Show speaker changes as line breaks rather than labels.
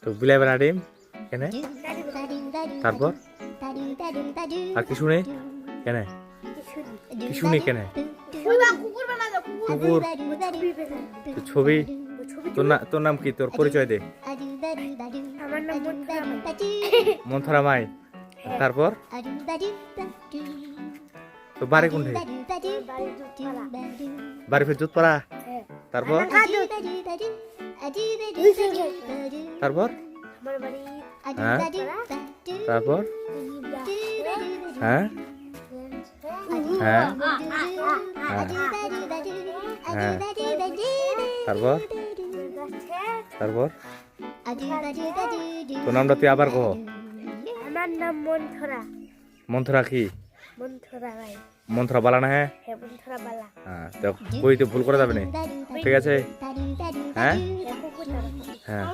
তো বিলাই বানা ডিম কেন তারপর আর কি শুনে কেন কি শুনে কেন কুকুর তো ছবি তোর নাম কি তোর পরিচয় দে
আমার নাম
মন্থরা মাই তারপর তো বাড়ি কোনঠে বাড়ি ফের জুতপাড়া তারপর তারপর
আমার বাড়ি
হ্যাঁ তারপর হ্যাঁ হ্যাঁ হ্যাঁ তারপর তারপর তোর নামটা তুই আবার কহ
আমার নাম মন্থরা
মন্থরা কি
মন্থরা ভাই
মন্থরা বালা না হ্যাঁ
হ্যাঁ মন্থরা বালা
হ্যাঁ তো বই তো ভুল করে যাবে না ঠিক আছে হ্যাঁ হ্যাঁ